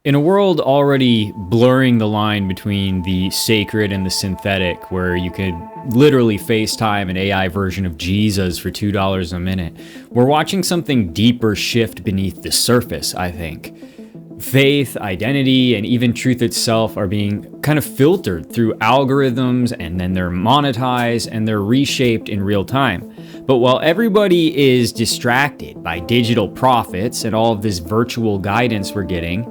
In a world already blurring the line between the sacred and the synthetic, where you could literally FaceTime an AI version of Jesus for $2 a minute, we're watching something deeper shift beneath the surface, I think. Faith, identity, and even truth itself are being kind of filtered through algorithms, and then they're monetized and they're reshaped in real time. But while everybody is distracted by digital profits and all of this virtual guidance we're getting,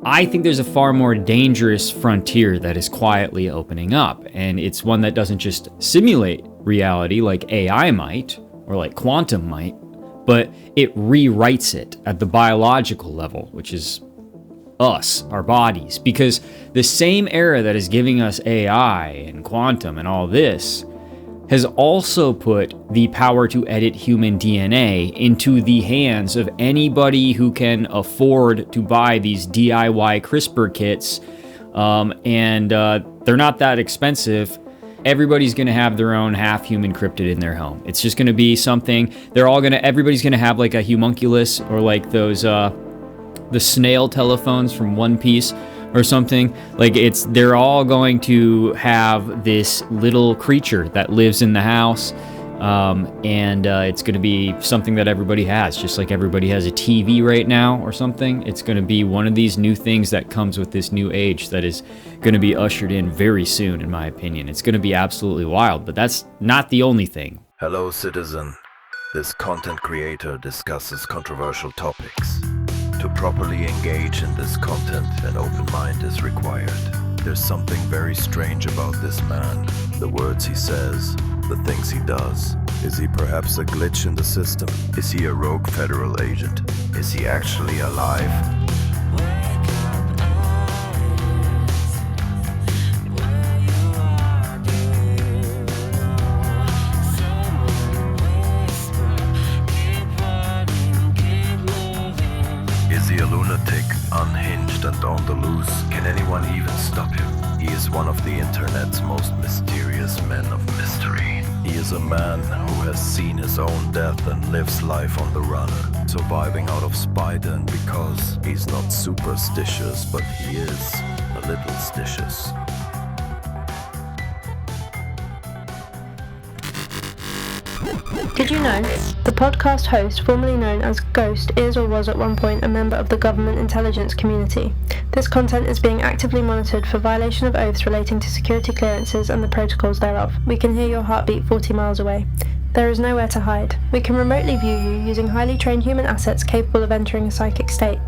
I think there's a far more dangerous frontier that is quietly opening up, and it's one that doesn't just simulate reality like AI might, or like quantum might, but it rewrites it at the biological level, which is us, our bodies. Because the same era that is giving us AI and quantum and all this has also put the power to edit human DNA into the hands of anybody who can afford to buy these DIY CRISPR kits, and they're not that expensive. Everybody's going to have their own half-human cryptid in their home. It's just going to be something, everybody's going to have like a homunculus or like those, the snail telephones from One Piece or something. Like they're all going to have this little creature that lives in the house, and it's going to be something that everybody has, just like everybody has a TV right now or something. It's going to be one of these new things that comes with this new age that is going to be ushered in very soon, in my opinion. It's going to be absolutely wild, but that's not the only thing. Hello, citizen. This content creator discusses controversial topics. To properly engage in this content, an open mind is required. There's something very strange about this man. The words he says, the things he does. Is he perhaps a glitch in the system? Is he a rogue federal agent? Is he actually alive? Is he a lunatic, unhinged and on the loose? Can anyone even stop him? He is one of the internet's most mysterious men of mystery. He is a man who has seen his own death and lives life on the run, surviving out of spite and because he's not superstitious, but he is a little stitious. Did you know the podcast host, formerly known as Ghost, is or was at one point a member of the government intelligence community? This content is being actively monitored for violation of oaths relating to security clearances and the protocols thereof. We can hear your heartbeat 40 miles away. There is nowhere to hide. We can remotely view you using highly trained human assets capable of entering a psychic state.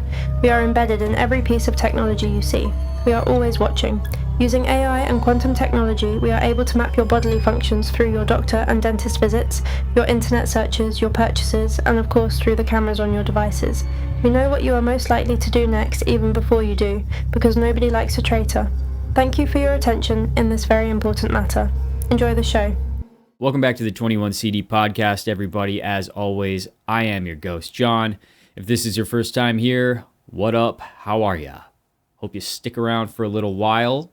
We are embedded in every piece of technology you see. We are always watching. Using AI and quantum technology, we are able to map your bodily functions through your doctor and dentist visits, your internet searches, your purchases, and of course through the cameras on your devices. We know what you are most likely to do next even before you do, because nobody likes a traitor. Thank you for your attention in this very important matter. Enjoy the show. Welcome back to the 21CD podcast, everybody. As always, I am your Ghost, John. If this is your first time here, what up? How are ya? Hope you stick around for a little while.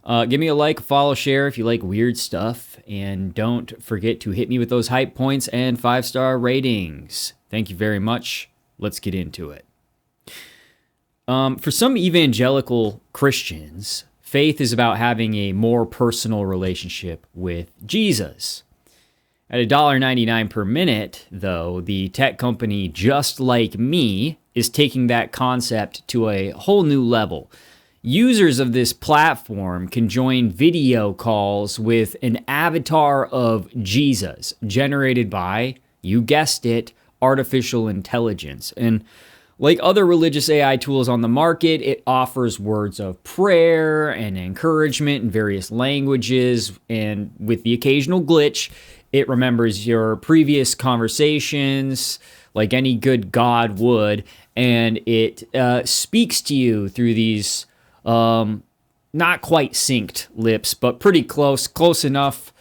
Give me a like, follow, share if you like weird stuff, and don't forget to hit me with those hype points and 5-star ratings. Thank you very much. Let's get into it. For some evangelical Christians, faith is about having a more personal relationship with Jesus. At $1.99 per minute, though, the tech company Just Like Me is taking that concept to a whole new level. Users of this platform can join video calls with an avatar of Jesus generated by, you guessed it, artificial intelligence. And like other religious AI tools on the market, it offers words of prayer and encouragement in various languages, and with the occasional glitch, it remembers your previous conversations like any good God would, and it speaks to you through these not quite synced lips, but pretty close enough.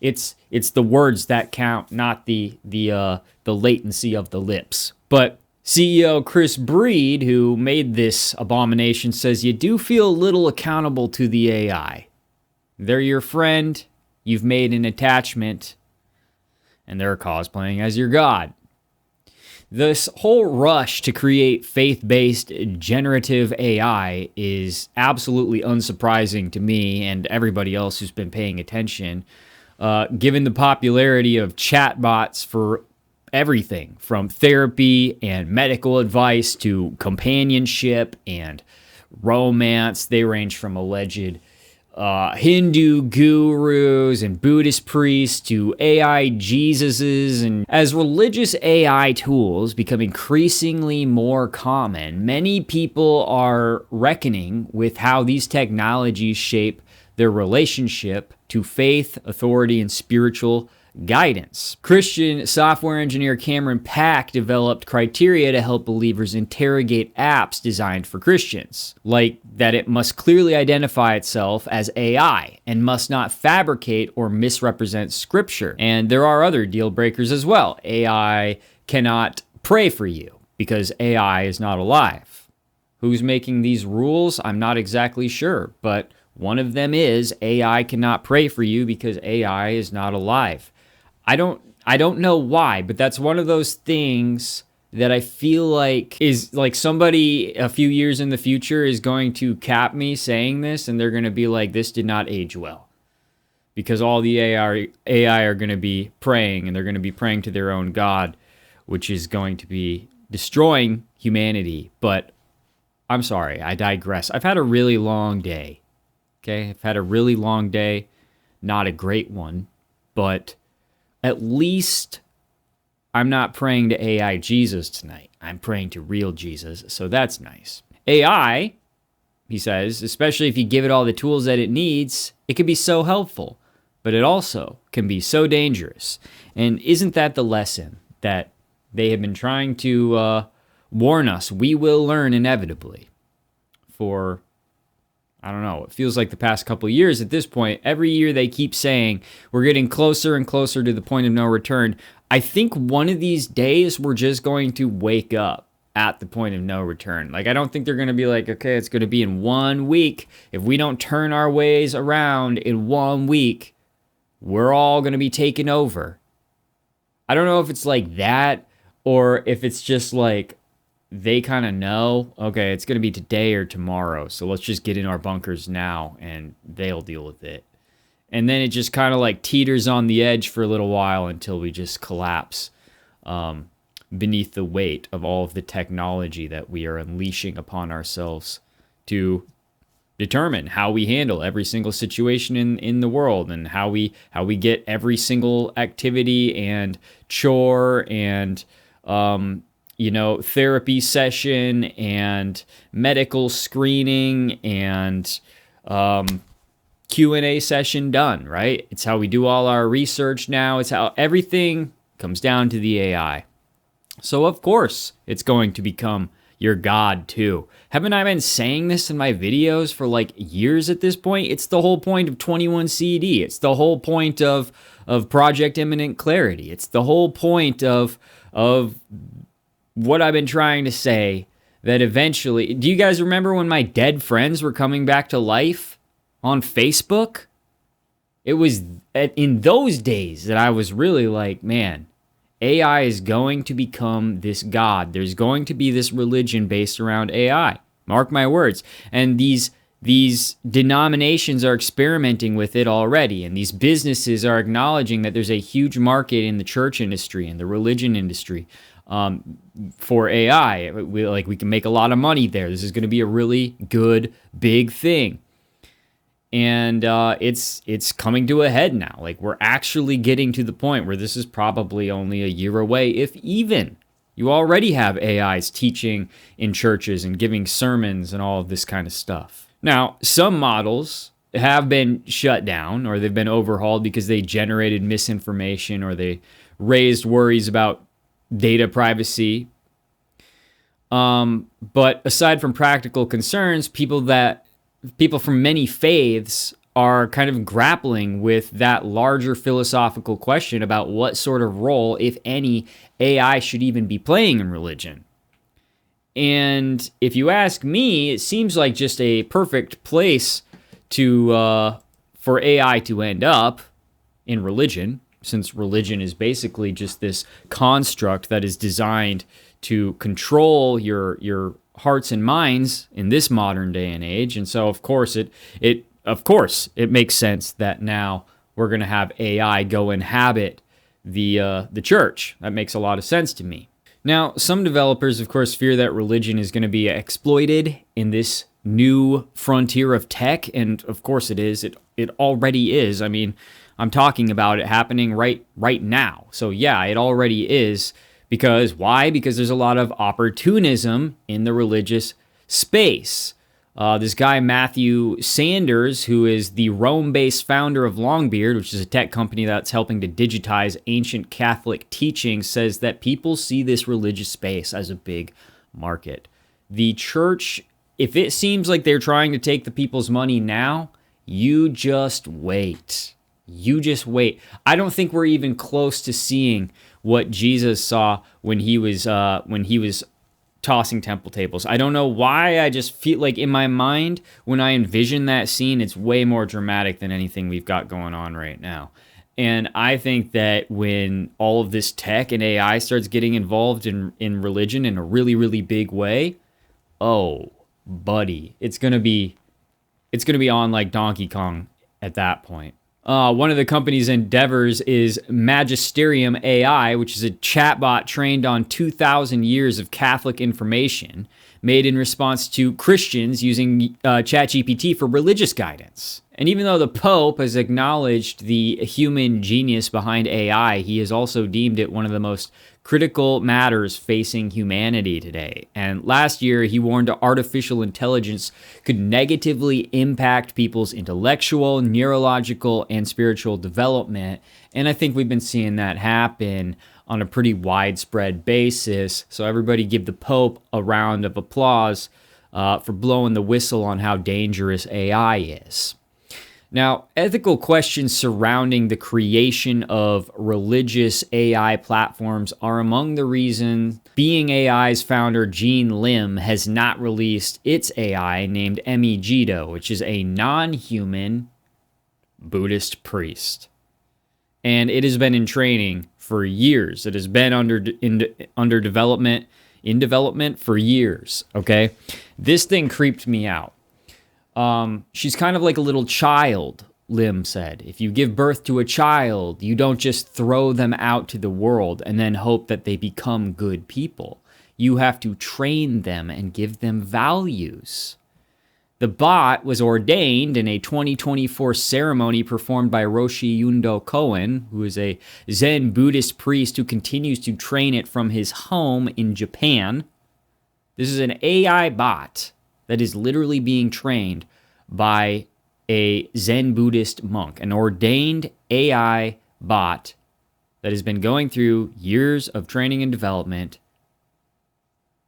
It's the words that count, not the latency of the lips. But CEO Chris Breed, who made this abomination, says you do feel a little accountable to the AI. They're your friend, you've made an attachment, and they're cosplaying as your god. This whole rush to create faith-based generative AI is absolutely unsurprising to me and everybody else who's been paying attention, given the popularity of chatbots for everything from therapy and medical advice to companionship and romance. They range from alleged Hindu gurus and Buddhist priests to AI Jesuses. And as religious AI tools become increasingly more common, many people are reckoning with how these technologies shape their relationship to faith, authority, and spiritual guidance. Christian software engineer Cameron Pack developed criteria to help believers interrogate apps designed for Christians, like that it must clearly identify itself as AI and must not fabricate or misrepresent scripture. And there are other deal breakers as well. AI cannot pray for you because AI is not alive. Who's making these rules? I'm not exactly sure, but one of them is AI cannot pray for you because AI is not alive. I don't know why, but that's one of those things that I feel like is like somebody a few years in the future is going to cap me saying this, and they're going to be like, this did not age well. Because all the AI are going to be praying, and they're going to be praying to their own God, which is going to be destroying humanity. But I'm sorry, I digress. I've had a really long day. Okay, I've had a really long day. Not a great one, but at least I'm not praying to AI Jesus tonight. I'm praying to real Jesus, so that's nice. AI, he says, especially if you give it all the tools that it needs, it can be so helpful, but it also can be so dangerous. And isn't that the lesson that they have been trying to warn us? We will learn inevitably for, I don't know, it feels like the past couple of years at this point. Every year they keep saying we're getting closer and closer to the point of no return. I think one of these days we're just going to wake up at the point of no return. Like, I don't think they're going to be like, okay, it's going to be in 1 week. If we don't turn our ways around in 1 week, we're all going to be taken over. I don't know if it's like that or if it's just like, they kind of know, okay, it's going to be today or tomorrow, so let's just get in our bunkers now, and they'll deal with it. And then it just kind of like teeters on the edge for a little while until we just collapse beneath the weight of all of the technology that we are unleashing upon ourselves to determine how we handle every single situation in the world, and how we get every single activity and chore and therapy session and medical screening and Q&A session done, right? It's how we do all our research now. It's how everything comes down to the AI. So of course it's going to become your God too. Haven't I been saying this in my videos for like years at this point? It's the whole point of 21 CD. It's the whole point of Project Imminent Clarity. It's the whole point of what I've been trying to say, that eventually, do you guys remember when my dead friends were coming back to life on Facebook? It was in those days that I was really like, man, AI is going to become this God. There's going to be this religion based around AI. Mark my words. And these denominations are experimenting with it already, and these businesses are acknowledging that there's a huge market in the church industry and the religion industry for AI. We can make a lot of money there. This is going to be a really good, big thing. And it's coming to a head now. Like, we're actually getting to the point where this is probably only a year away, if even. You already have AIs teaching in churches and giving sermons and all of this kind of stuff. Now, some models have been shut down or they've been overhauled because they generated misinformation or they raised worries about data privacy. But aside from practical concerns, people from many faiths are kind of grappling with that larger philosophical question about what sort of role, if any, AI should even be playing in religion. And if you ask me, it seems like just a perfect place for AI to end up in religion. since religion is basically just this construct that is designed to control your hearts and minds in this modern day and age. And so of course it makes sense that now we're going to have AI go inhabit the church. That makes a lot of sense to me. Now, some developers, of course, fear that religion is going to be exploited in this new frontier of tech, and of course it is. It already is. I mean, I'm talking about it happening right now. So yeah, it already is. Because why? Because there's a lot of opportunism in the religious space. This guy, Matthew Sanders, who is the Rome-based founder of Longbeard, which is a tech company that's helping to digitize ancient Catholic teachings, says that people see this religious space as a big market. The church, if it seems like they're trying to take the people's money now, you just wait. You just wait. I don't think we're even close to seeing what Jesus saw when he was tossing temple tables. I don't know why. I just feel like in my mind, when I envision that scene, it's way more dramatic than anything we've got going on right now. And I think that when all of this tech and AI starts getting involved in religion in a really, really big way, oh, buddy, it's gonna be on like Donkey Kong at that point. One of the company's endeavors is Magisterium AI, which is a chatbot trained on 2,000 years of Catholic information made in response to Christians using ChatGPT for religious guidance. And even though the Pope has acknowledged the human genius behind AI, he has also deemed it one of the most critical matters facing humanity today. And last year, he warned artificial intelligence could negatively impact people's intellectual, neurological, and spiritual development. And I think we've been seeing that happen on a pretty widespread basis. So everybody give the Pope a round of applause for blowing the whistle on how dangerous AI is. Now, ethical questions surrounding the creation of religious AI platforms are among the reasons Being AI's founder Gene Lim has not released its AI named Emigito, which is a non-human Buddhist priest. And it has been in training for years. It has been under development for years, okay? This thing creeped me out. She's kind of like a little child, Lim said. If you give birth to a child, you don't just throw them out to the world and then hope that they become good people. You have to train them and give them values. The bot was ordained in a 2024 ceremony performed by Roshi Yundo Koen, who is a Zen Buddhist priest who continues to train it from his home in Japan. This is an AI bot that is literally being trained by a Zen Buddhist monk, an ordained AI bot that has been going through years of training and development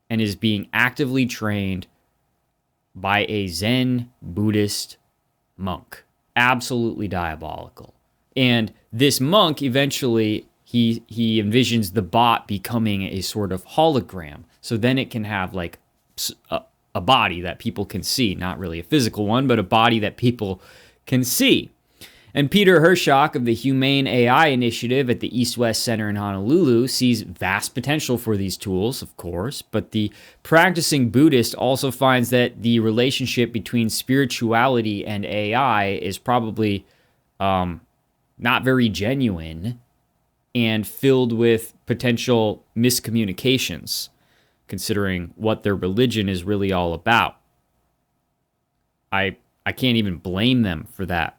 and is being actively trained by a Zen Buddhist monk. Absolutely diabolical. And this monk, eventually, he envisions the bot becoming a sort of hologram. So then it can have like a body that people can see, not really a physical one, but a body that people can see. And Peter Hershock of the Humane AI Initiative at the East-West Center in Honolulu sees vast potential for these tools, of course, but the practicing Buddhist also finds that the relationship between spirituality and AI is probably not very genuine and filled with potential miscommunications, considering what their religion is really all about. I can't even blame them for that.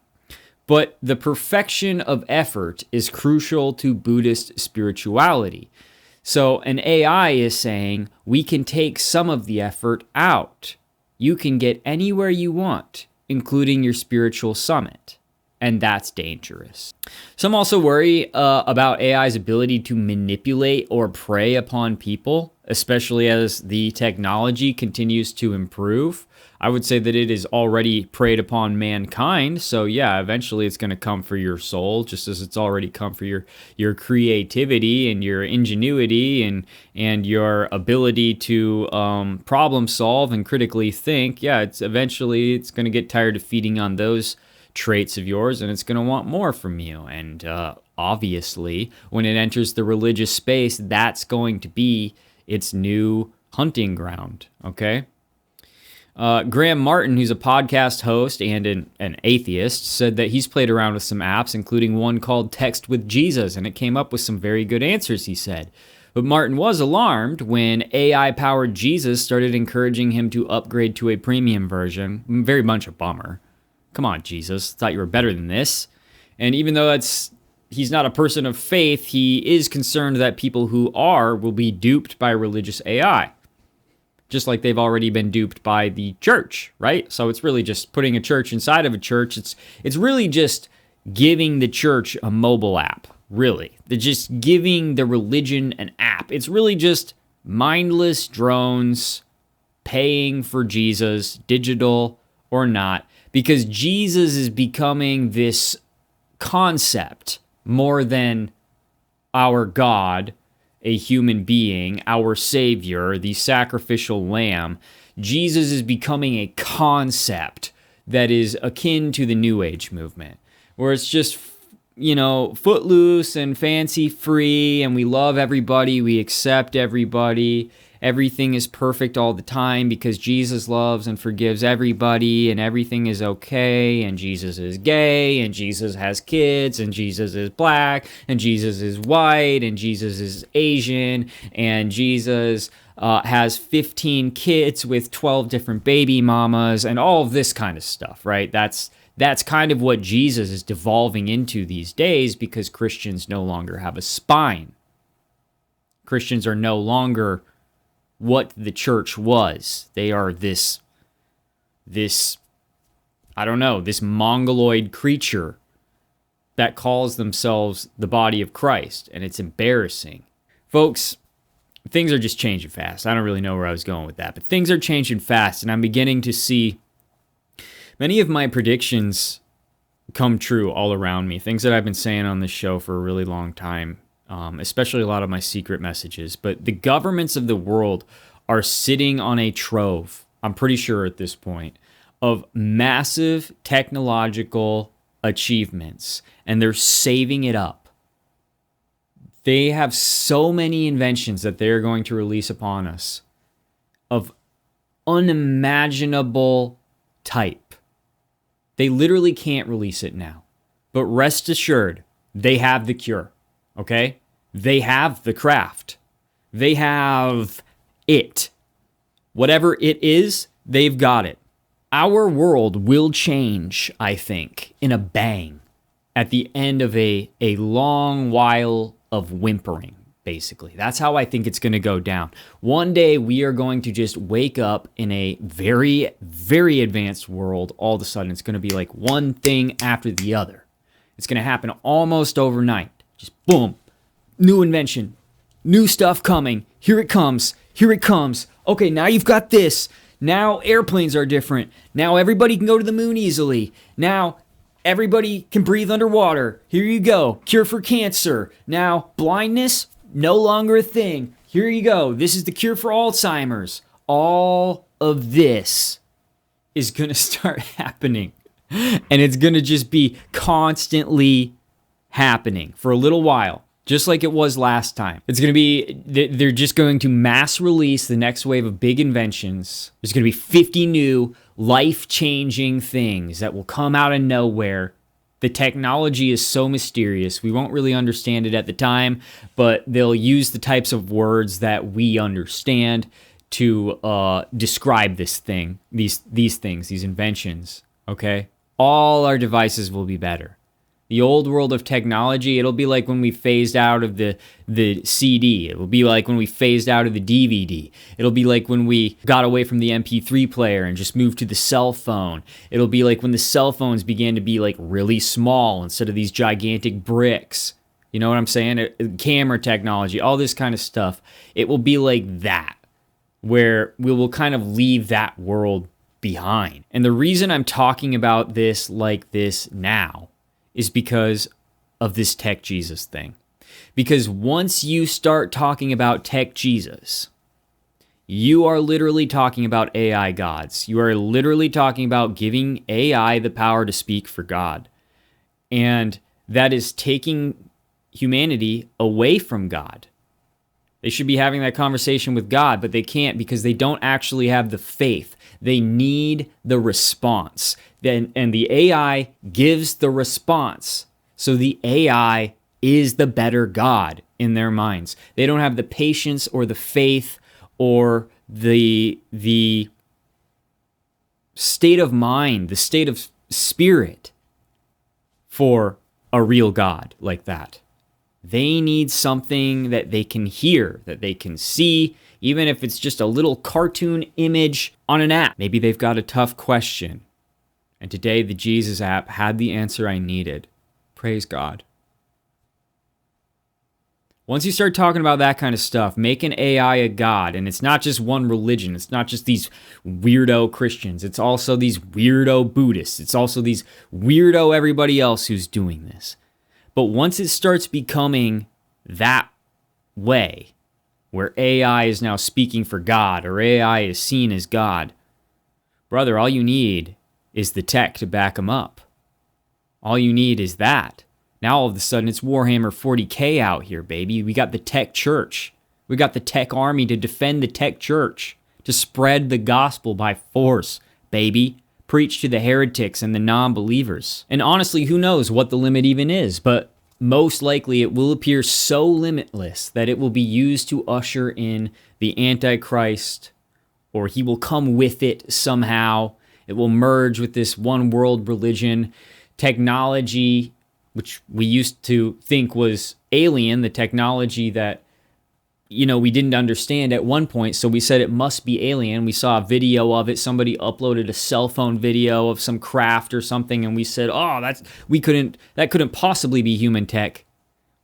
But the perfection of effort is crucial to Buddhist spirituality. So an AI is saying, we can take some of the effort out. You can get anywhere you want, including your spiritual summit. And that's dangerous. Some also worry about AI's ability to manipulate or prey upon people, especially as the technology continues to improve. I would say that it is already preyed upon mankind. So yeah, eventually it's going to come for your soul, just as it's already come for your creativity and your ingenuity and your ability to problem solve and critically think. Yeah, it's going to get tired of feeding on those traits of yours, and it's going to want more from you. And obviously, when it enters the religious space, that's going to be its new hunting ground, okay? Graham Martin, who's a podcast host and an atheist, said that he's played around with some apps, including one called Text with Jesus, and it came up with some very good answers, he said. But Martin was alarmed when AI-powered Jesus started encouraging him to upgrade to a premium version. Very much a bummer. Come on, Jesus. Thought you were better than this. And even though he's not a person of faith, he is concerned that people who are will be duped by religious AI. Just like they've already been duped by the church, right? So it's really just putting a church inside of a church. It's really just giving the church a mobile app, really. They're just giving the religion an app. It's really just mindless drones paying for Jesus, digital or not, because Jesus is becoming this concept more than our God, a human being, our Savior, the sacrificial lamb. Jesus is becoming a concept that is akin to the New Age movement, where it's just, footloose and fancy free, and we love everybody, we accept everybody, everything is perfect all the time because Jesus loves and forgives everybody, and everything is okay, and Jesus is gay, and Jesus has kids, and Jesus is black, and Jesus is white, and Jesus is Asian, and Jesus has 15 kids with 12 different baby mamas, and all of this kind of stuff, right? That's kind of what Jesus is devolving into these days, because Christians no longer have a spine. Christians are no longer what the church was. They are this mongoloid creature that calls themselves the body of Christ, and it's embarrassing. Folks, things are just changing fast. I don't really know where I was going with that, but things are changing fast, and I'm beginning to see many of my predictions come true all around me. Things that I've been saying on this show for a really long time. Especially a lot of my secret messages. But the governments of the world are sitting on a trove, I'm pretty sure at this point, of massive technological achievements, and they're saving it up. They have so many inventions that they're going to release upon us of unimaginable type. They literally can't release it now. But rest assured, they have the cure, okay? They have the craft. They have it. Whatever it is, they've got it. Our world will change, I think, in a bang at the end of a long while of whimpering, basically. That's how I think it's going to go down. One day, we are going to just wake up in a very, very advanced world. All of a sudden, it's going to be like one thing after the other. It's going to happen almost overnight. Just boom. New invention, new stuff coming. Here it comes. Here it comes. Okay, now you've got this. Now airplanes are different. Now everybody can go to the moon easily. Now everybody can breathe underwater. Here you go. Cure for cancer. Now blindness, no longer a thing. Here you go. This is the cure for Alzheimer's. All of this is going to start happening. And it's going to just be constantly happening for a little while. Just like it was last time. It's going to be, they're just going to mass release the next wave of big inventions. There's going to be 50 new life-changing things that will come out of nowhere. The technology is so mysterious. We won't really understand it at the time, but they'll use the types of words that we understand to describe this thing, these things, these inventions, okay? All our devices will be better. The old world of technology, it'll be like when we phased out of the CD. It'll be like when we phased out of the DVD. It'll be like when we got away from the MP3 player and just moved to the cell phone. It'll be like when the cell phones began to be like really small instead of these gigantic bricks. You know what I'm saying? Camera technology, all this kind of stuff. It will be like that, where we will kind of leave that world behind. And the reason I'm talking about this like this now is because of this Tech Jesus thing. Because once you start talking about Tech Jesus, you are literally talking about AI gods. You are literally talking about giving AI the power to speak for God. And that is taking humanity away from God. They should be having that conversation with God, but they can't because they don't actually have the faith. They need the response. And the AI gives the response. So the AI is the better God in their minds. They don't have the patience or the faith or the state of mind, the state of spirit for a real God like that. They need something that they can hear, that they can see, even if it's just a little cartoon image on an app. Maybe they've got a tough question. And today the Jesus app had the answer I needed. Praise God. Once you start talking about that kind of stuff, make an AI a god, and it's not just one religion. It's not just these weirdo Christians. It's also these weirdo Buddhists. It's also these weirdo everybody else who's doing this. But once it starts becoming that way, where AI is now speaking for God, or AI is seen as God, brother, all you need is the tech to back them up. All you need is that. Now all of a sudden it's Warhammer 40K out here, baby. We got the tech church. We got the tech army to defend the tech church, to spread the gospel by force, baby. Preach to the heretics and the non-believers. And honestly, who knows what the limit even is, but most likely it will appear so limitless that it will be used to usher in the Antichrist, or he will come with it somehow. It will merge with this one world religion. Technology, which we used to think was alien, the technology that, we didn't understand at one point, so we said it must be alien. We saw a video of it. Somebody uploaded a cell phone video of some craft or something, and we said, that couldn't possibly be human tech.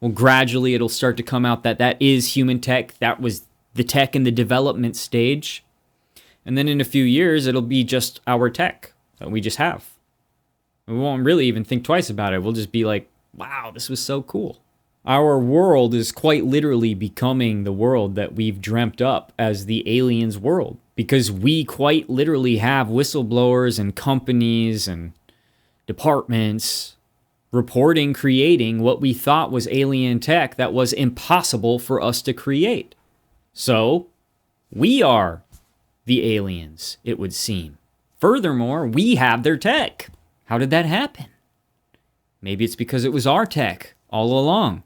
Well, gradually it'll start to come out that is human tech. That was the tech in the development stage. And then in a few years, it'll be just our tech that we just have. We won't really even think twice about it. We'll just be like, wow, this was so cool. Our world is quite literally becoming the world that we've dreamt up as the aliens' world, because we quite literally have whistleblowers and companies and departments reporting, creating what we thought was alien tech that was impossible for us to create. So, we are the aliens, it would seem. Furthermore, we have their tech. How did that happen? Maybe it's because it was our tech all along.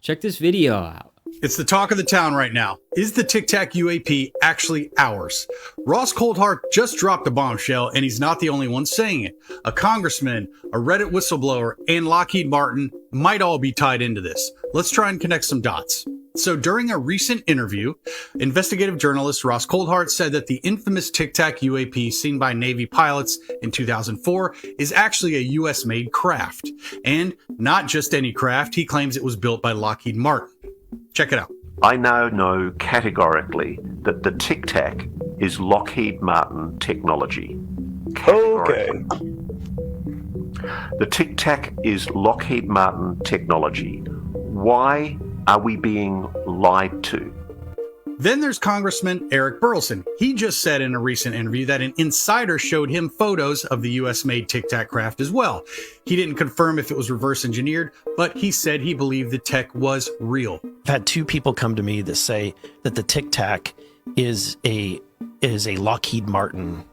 Check this video out. It's the talk of the town right now. Is the Tic Tac UAP actually ours? Ross Coldhart just dropped a bombshell, and he's not the only one saying it. A congressman, a Reddit whistleblower, and Lockheed Martin might all be tied into this. Let's try and connect some dots. So during a recent interview, investigative journalist Ross Coldhart said that the infamous Tic Tac UAP seen by Navy pilots in 2004 is actually a US-made craft. And not just any craft, he claims it was built by Lockheed Martin. Check it out. I now know categorically that the Tic Tac is Lockheed Martin technology. Okay. The Tic Tac is Lockheed Martin technology. Why are we being lied to? Then there's Congressman Eric Burleson. He just said in a recent interview that an insider showed him photos of the US-made Tic Tac craft as well. He didn't confirm if it was reverse engineered, but he said he believed the tech was real. I've had two people come to me that say that the Tic Tac is a Lockheed Martin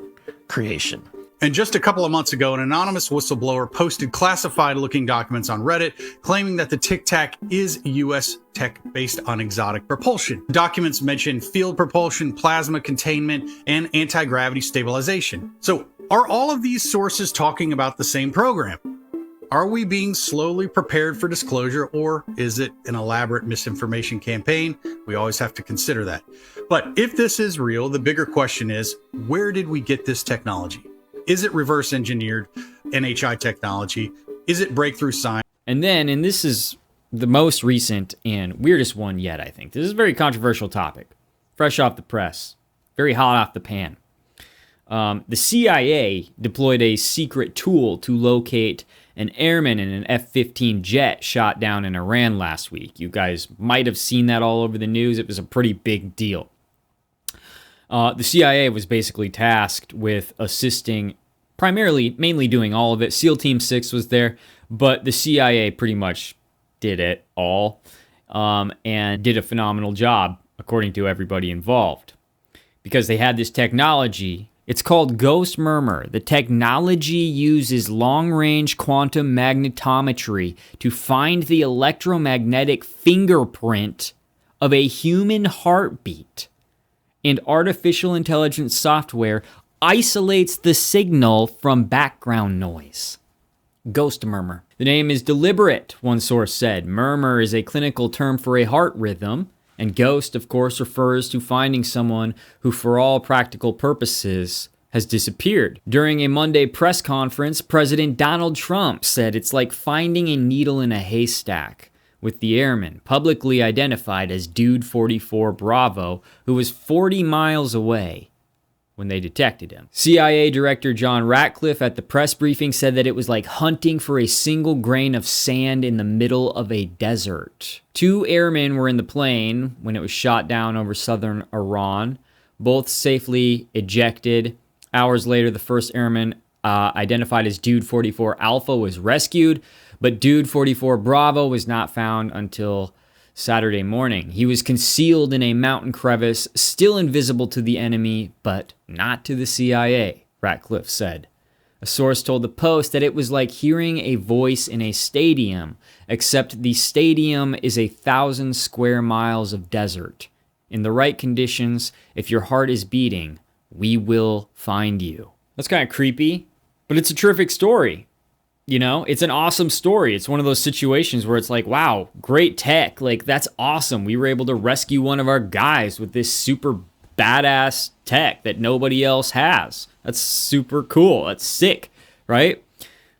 creation. And just a couple of months ago, an anonymous whistleblower posted classified-looking documents on Reddit claiming that the Tic Tac is U.S. tech based on exotic propulsion. Documents mention field propulsion, plasma containment, and anti-gravity stabilization. So, are all of these sources talking about the same program? Are we being slowly prepared for disclosure, or is it an elaborate misinformation campaign? We always have to consider that. But if this is real, the bigger question is, where did we get this technology? Is it reverse engineered NHI technology? Is it breakthrough science? And this is the most recent and weirdest one yet, I think. This is a very controversial topic. Fresh off the press. Very hot off the pan. The CIA deployed a secret tool to locate an airman in an F-15 jet shot down in Iran last week. You guys might have seen that all over the news. It was a pretty big deal. The CIA was basically tasked with assisting, mainly doing all of it. SEAL Team 6 was there, but the CIA pretty much did it all and did a phenomenal job, according to everybody involved. Because they had this technology. It's called ghost murmur. The technology uses long-range quantum magnetometry to find the electromagnetic fingerprint of a human heartbeat. And artificial intelligence software isolates the signal from background noise. Ghost murmur. The name is deliberate, one source said. Murmur is a clinical term for a heart rhythm, and ghost, of course, refers to finding someone who, for all practical purposes, has disappeared. During a Monday press conference, President Donald Trump said it's like finding a needle in a haystack, with the airman publicly identified as Dude 44 Bravo, who was 40 miles away when they detected him. CIA Director John Ratcliffe at the press briefing said that it was like hunting for a single grain of sand in the middle of a desert. 2 airmen were in the plane when it was shot down over southern Iran. Both safely ejected. Hours later, the first airman, identified as Dude 44 Alpha, was rescued, but Dude 44 Bravo was not found until Saturday morning. He was concealed in a mountain crevice, still invisible to the enemy, but not to the CIA, Ratcliffe said. A source told the Post that it was like hearing a voice in a stadium, except the stadium is 1,000 square miles of desert. In the right conditions, if your heart is beating, we will find you. That's kind of creepy, but it's a terrific story. You know, it's an awesome story. It's one of those situations where it's like, wow, great tech. Like, that's awesome. We were able to rescue one of our guys with this super badass tech that nobody else has. That's super cool. That's sick, right?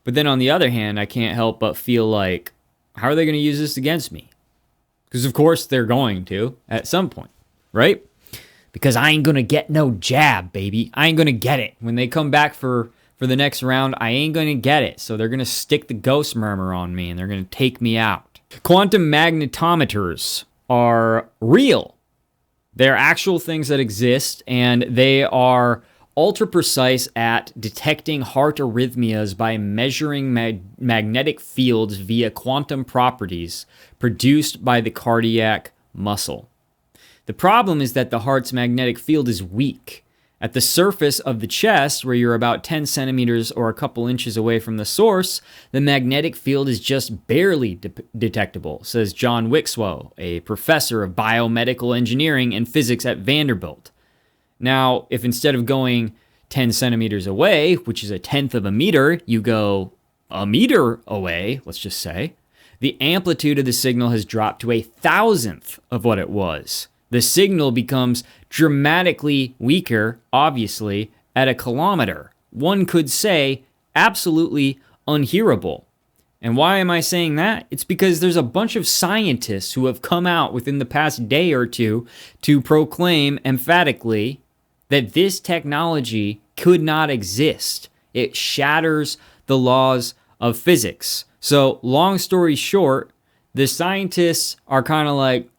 But then on the other hand, I can't help but feel like, how are they going to use this against me? Because of course they're going to at some point, right? Because I ain't going to get no jab, baby. I ain't going to get it. When they come back for the next round, I ain't going to get it. So they're going to stick the ghost murmur on me and they're going to take me out. Quantum magnetometers are real. They're actual things that exist, and they are ultra precise at detecting heart arrhythmias by measuring magnetic fields via quantum properties produced by the cardiac muscle. The problem is that the heart's magnetic field is weak. At the surface of the chest, where you're about 10 centimeters or a couple inches away from the source, the magnetic field is just barely detectable, says John Wixow, a professor of biomedical engineering and physics at Vanderbilt. Now, if instead of going 10 centimeters away, which is 1/10 of a meter, you go a meter away, let's just say, the amplitude of the signal has dropped to 1,000th of what it was. The signal becomes dramatically weaker, obviously, at 1 kilometer. One could say absolutely unhearable. And why am I saying that? It's because there's a bunch of scientists who have come out within the past day or two to proclaim emphatically that this technology could not exist. It shatters the laws of physics. So, long story short, the scientists are kind of like,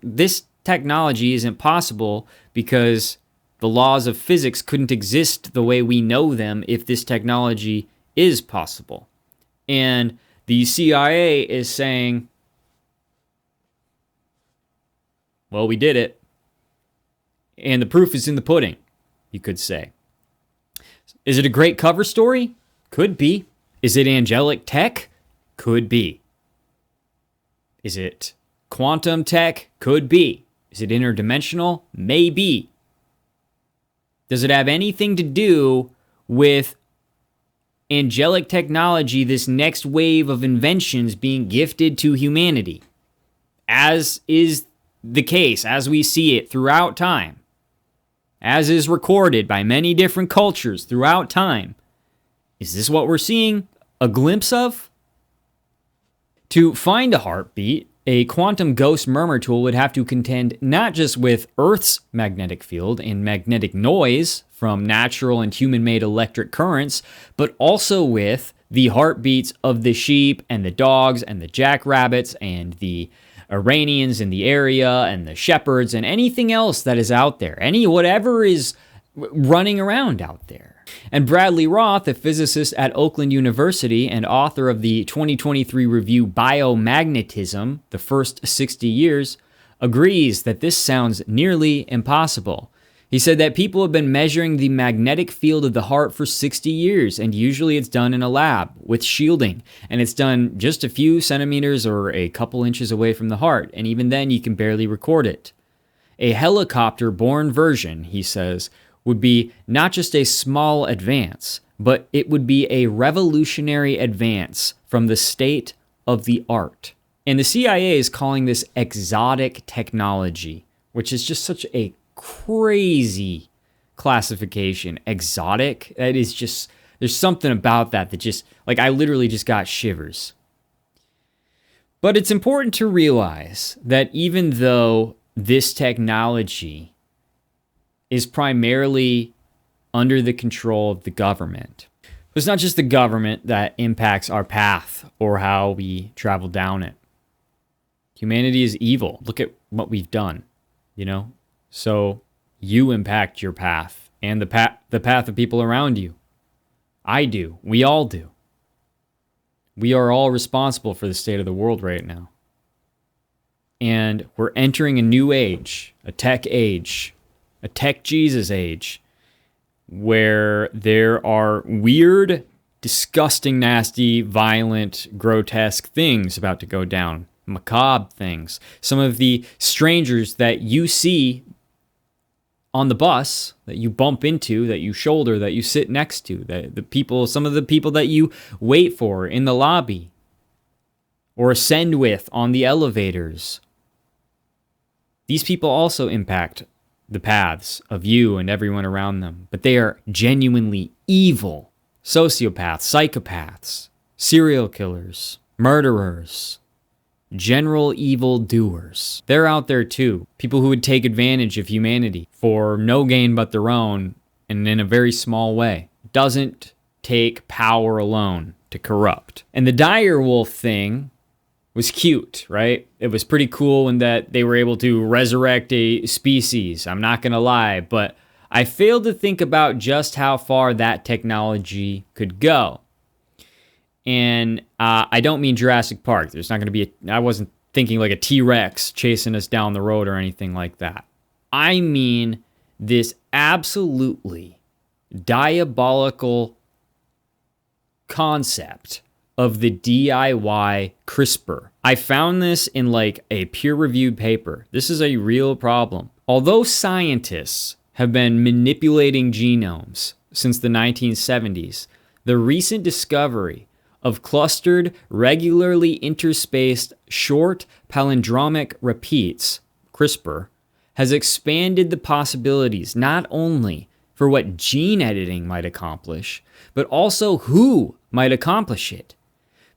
this technology isn't possible because the laws of physics couldn't exist the way we know them if this technology is possible. And the CIA is saying, well, we did it. And the proof is in the pudding, you could say. Is it a great cover story? Could be. Is it angelic tech? Could be. Is it quantum tech? Could be. Is it interdimensional? Maybe. Does it have anything to do with angelic technology, this next wave of inventions being gifted to humanity? As is the case, as we see it throughout time, as is recorded by many different cultures throughout time, is this what we're seeing a glimpse of? To find a heartbeat, a quantum ghost murmur tool would have to contend not just with Earth's magnetic field and magnetic noise from natural and human-made electric currents, but also with the heartbeats of the sheep and the dogs and the jackrabbits and the Iranians in the area and the shepherds and anything else that is out there. Whatever is running around out there. And Bradley Roth, a physicist at Oakland University and author of the 2023 review Biomagnetism, The First 60 Years, agrees that this sounds nearly impossible. He said that people have been measuring the magnetic field of the heart for 60 years, and usually it's done in a lab with shielding, and it's done just a few centimeters or a couple inches away from the heart, and even then you can barely record it. A helicopter-borne version, he says, would be not just a small advance, but it would be a revolutionary advance from the state of the art. And the CIA is calling this exotic technology, which is just such a crazy classification. Exotic, that is just, there's something about that just, like, I literally just got shivers. But it's important to realize that even though this technology is primarily under the control of the government, it's not just the government that impacts our path or how we travel down it. Humanity is evil. Look at what we've done, you know? So you impact your path and the path of people around you. I do. We all do. We are all responsible for the state of the world right now. And we're entering a new age, a tech Jesus age, where there are weird, disgusting, nasty, violent, grotesque things about to go down. Macabre things. Some of the strangers that you see on the bus, that you bump into, that you shoulder, that you sit next to, some of the people that you wait for in the lobby or ascend with on the elevators. These people also impact the paths of you and everyone around them, but they are genuinely evil. Sociopaths, psychopaths, serial killers, murderers, general evil doers. They're out there too. People who would take advantage of humanity for no gain but their own, and in a very small way. It doesn't take power alone to corrupt. And the dire wolf thing was cute, right? It was pretty cool in that they were able to resurrect a species. I'm not gonna lie, but I failed to think about just how far that technology could go. And I don't mean Jurassic Park. There's not going to be I wasn't thinking like a T-Rex chasing us down the road or anything like that. I mean this absolutely diabolical concept of the DIY CRISPR. I found this in like a peer-reviewed paper. This is a real problem. Although scientists have been manipulating genomes since the 1970s, the recent discovery of clustered, regularly interspaced, short palindromic repeats, CRISPR, has expanded the possibilities not only for what gene editing might accomplish, but also who might accomplish it.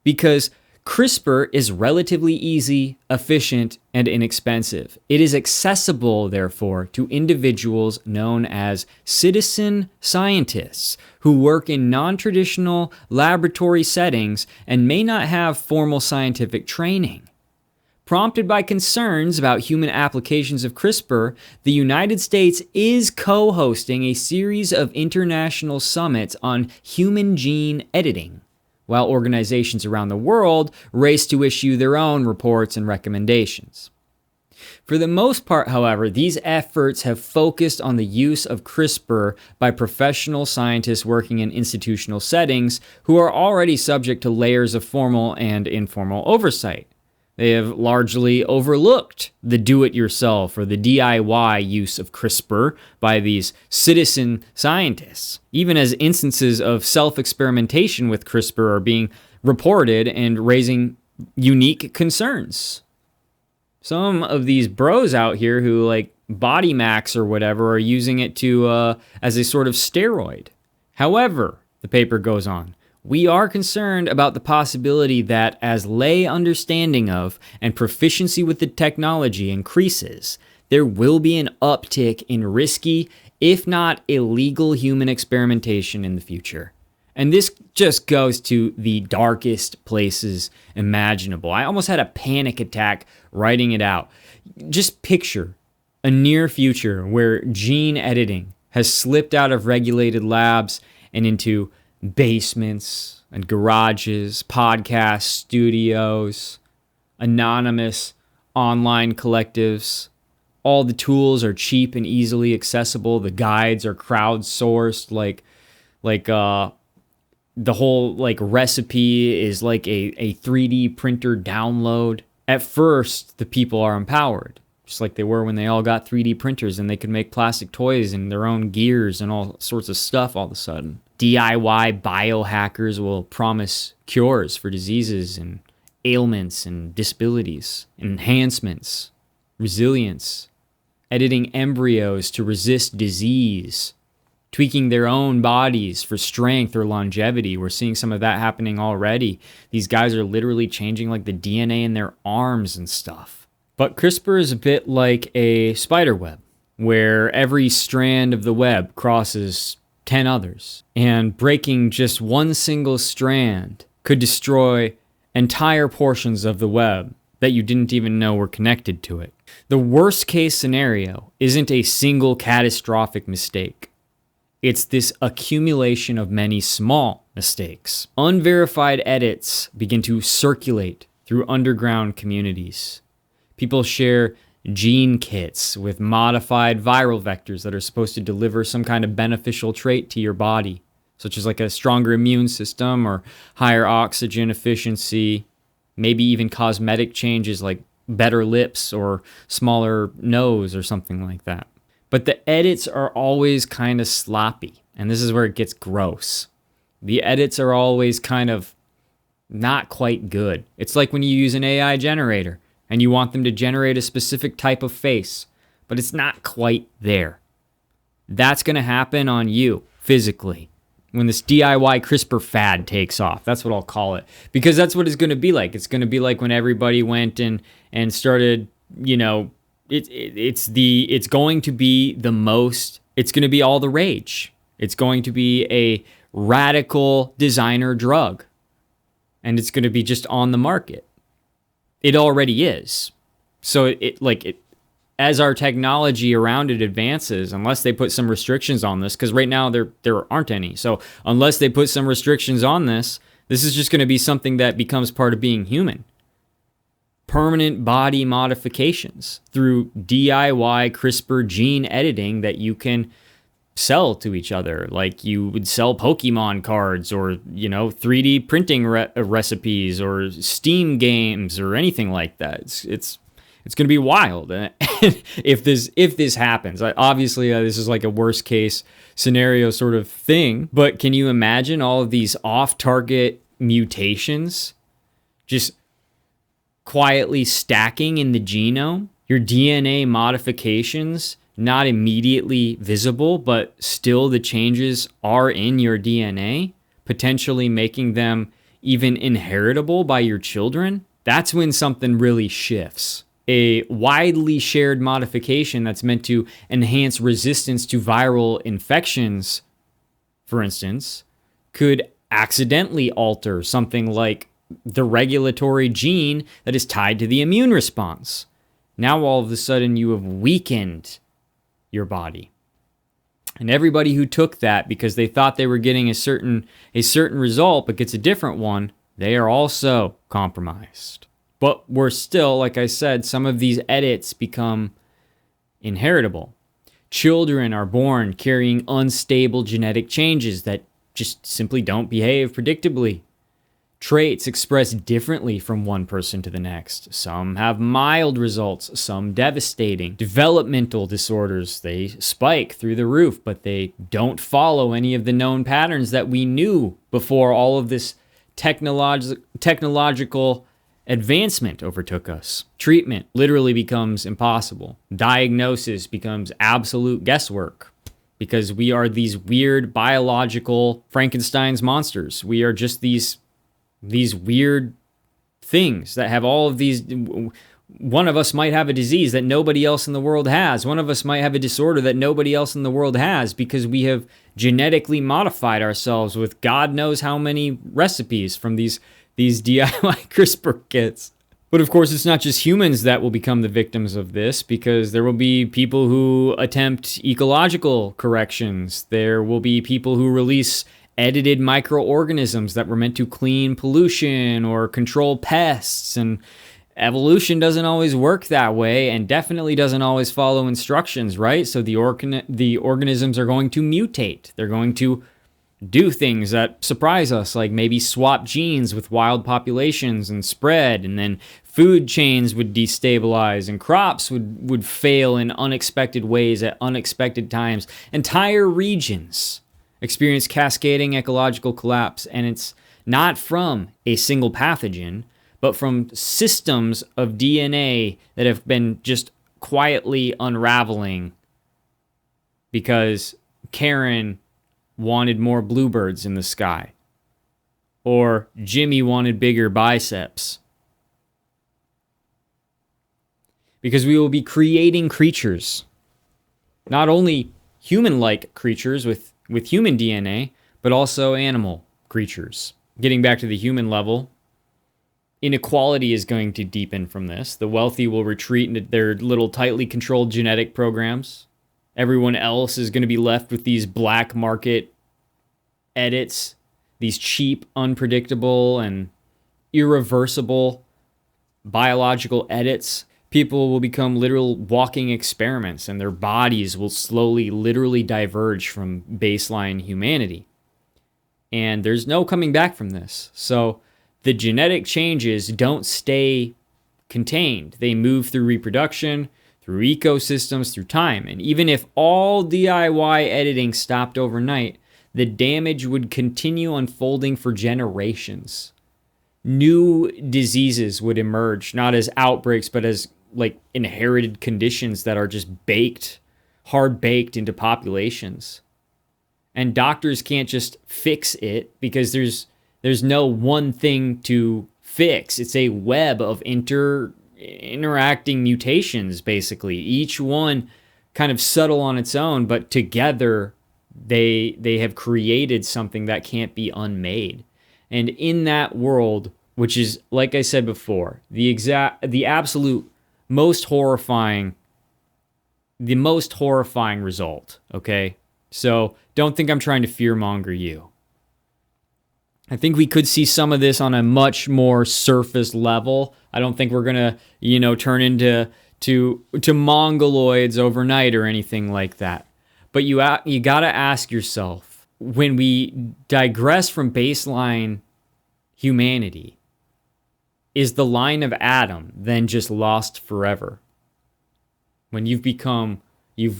Because CRISPR is relatively easy, efficient, and inexpensive. It is accessible, therefore, to individuals known as citizen scientists who work in non-traditional laboratory settings and may not have formal scientific training. Prompted by concerns about human applications of CRISPR, the United States is co-hosting a series of international summits on human gene editing, while organizations around the world race to issue their own reports and recommendations. For the most part, however, these efforts have focused on the use of CRISPR by professional scientists working in institutional settings who are already subject to layers of formal and informal oversight. They have largely overlooked the do-it-yourself or the DIY use of CRISPR by these citizen scientists, even as instances of self-experimentation with CRISPR are being reported and raising unique concerns. Some of these bros out here who like Body Max or whatever are using it to as a sort of steroid. However, the paper goes on, we are concerned about the possibility that as lay understanding of and proficiency with the technology increases, there will be an uptick in risky, if not illegal, human experimentation in the future. And this just goes to the darkest places imaginable. I almost had a panic attack writing it out. Just picture a near future where gene editing has slipped out of regulated labs and into basements and garages, podcast studios, anonymous online collectives. All the tools are cheap and easily accessible. The guides are crowdsourced, the whole recipe is like a 3D printer download. At first, the people are empowered, just like they were when they all got 3D printers and they could make plastic toys and their own gears and all sorts of stuff all of a sudden. DIY biohackers will promise cures for diseases and ailments and disabilities, enhancements, resilience, editing embryos to resist disease, tweaking their own bodies for strength or longevity. We're seeing some of that happening already. These guys are literally changing like the DNA in their arms and stuff. But CRISPR is a bit like a spider web, where every strand of the web crosses 10 others. And breaking just one single strand could destroy entire portions of the web that you didn't even know were connected to it. The worst case scenario isn't a single catastrophic mistake. It's this accumulation of many small mistakes. Unverified edits begin to circulate through underground communities. People share gene kits with modified viral vectors that are supposed to deliver some kind of beneficial trait to your body, such as like a stronger immune system or higher oxygen efficiency, maybe even cosmetic changes like better lips or smaller nose or something like that. But the edits are always kind of sloppy, and this is where it gets gross. The edits are always kind of not quite good. It's like when you use an AI generator and you want them to generate a specific type of face, but it's not quite there. That's going to happen on you physically when this DIY CRISPR fad takes off. That's what I'll call it, because that's what it's going to be like. It's going to be like when everybody went and started, it's going to be the most, it's going to be all the rage. It's going to be a radical designer drug, and it's going to be just on the market. It already is. So as our technology around it advances, unless they put some restrictions on this, because right now there aren't any. So unless they put some restrictions on this is just going to be something that becomes part of being human. Permanent body modifications through DIY CRISPR gene editing that you can sell to each other, like you would sell Pokemon cards or 3D printing recipes or Steam games or anything like that. It's going to be wild if this happens. Obviously, this is like a worst case scenario sort of thing. But can you imagine all of these off-target mutations just quietly stacking in the genome? Your DNA modifications not immediately visible, but still the changes are in your DNA, potentially making them even inheritable by your children. That's when something really shifts. A widely shared modification that's meant to enhance resistance to viral infections, for instance, could accidentally alter something like the regulatory gene that is tied to the immune response. Now all of a sudden you have weakened your body. And everybody who took that because they thought they were getting a certain result but gets a different one, they are also compromised. But we're still, like I said, some of these edits become inheritable. Children are born carrying unstable genetic changes that just simply don't behave predictably. Traits express differently from one person to the next. Some have mild results, some devastating. Developmental disorders, they spike through the roof, but they don't follow any of the known patterns that we knew before all of this technological advancement overtook us. Treatment literally becomes impossible. Diagnosis becomes absolute guesswork because we are these weird biological Frankenstein's monsters. We are just these weird things that have all of these. One of us might have a disease that nobody else in the world has. One of us might have a disorder that nobody else in the world has because we have genetically modified ourselves with God knows how many recipes from these DIY CRISPR kits. But of course, it's not just humans that will become the victims of this, because there will be people who attempt ecological corrections. There will be people who release edited microorganisms that were meant to clean pollution or control pests. And evolution doesn't always work that way, and definitely doesn't always follow instructions, right? So the organisms are going to mutate. They're going to do things that surprise us, like maybe swap genes with wild populations and spread, and then food chains would destabilize and crops would fail in unexpected ways at unexpected times. Entire regions experience cascading ecological collapse, and it's not from a single pathogen, but from systems of DNA that have been just quietly unraveling because Karen wanted more bluebirds in the sky, or Jimmy wanted bigger biceps. Because we will be creating creatures, not only human-like creatures with human DNA, but also animal creatures. Getting back to the human level, inequality is going to deepen from this. The wealthy will retreat into their little tightly controlled genetic programs. Everyone else is going to be left with these black market edits, these cheap, unpredictable, and irreversible biological edits. People will become literal walking experiments, and their bodies will slowly, literally diverge from baseline humanity. And there's no coming back from this. So the genetic changes don't stay contained. They move through reproduction, through ecosystems, through time. And even if all DIY editing stopped overnight, the damage would continue unfolding for generations. New diseases would emerge, not as outbreaks, but as like inherited conditions that are just hard baked into populations. And doctors can't just fix it because there's no one thing to fix. It's a web of interacting mutations, basically. Each one kind of subtle on its own, but together they have created something that can't be unmade. And in that world, which is, like I said before, the absolute most horrifying result, okay? So don't think I'm trying to fearmonger you. I think we could see some of this on a much more surface level. I don't think we're gonna, turn into mongoloids overnight or anything like that. But you gotta ask yourself, when we digress from baseline humanity, is the line of Adam then just lost forever? When you've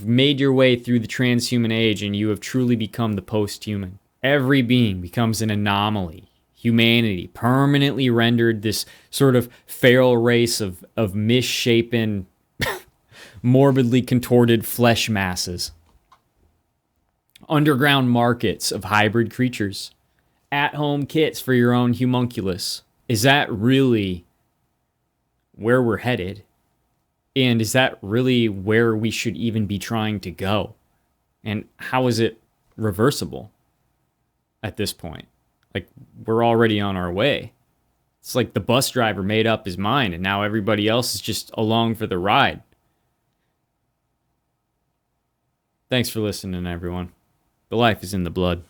made your way through the transhuman age and you have truly become the post-human, every being becomes an anomaly. Humanity permanently rendered this sort of feral race of misshapen, morbidly contorted flesh masses. Underground markets of hybrid creatures. At-home kits for your own homunculus. Is that really where we're headed? And is that really where we should even be trying to go? And how is it reversible at this point? Like, we're already on our way. It's like the bus driver made up his mind and now everybody else is just along for the ride. Thanks for listening, everyone. The life is in the blood.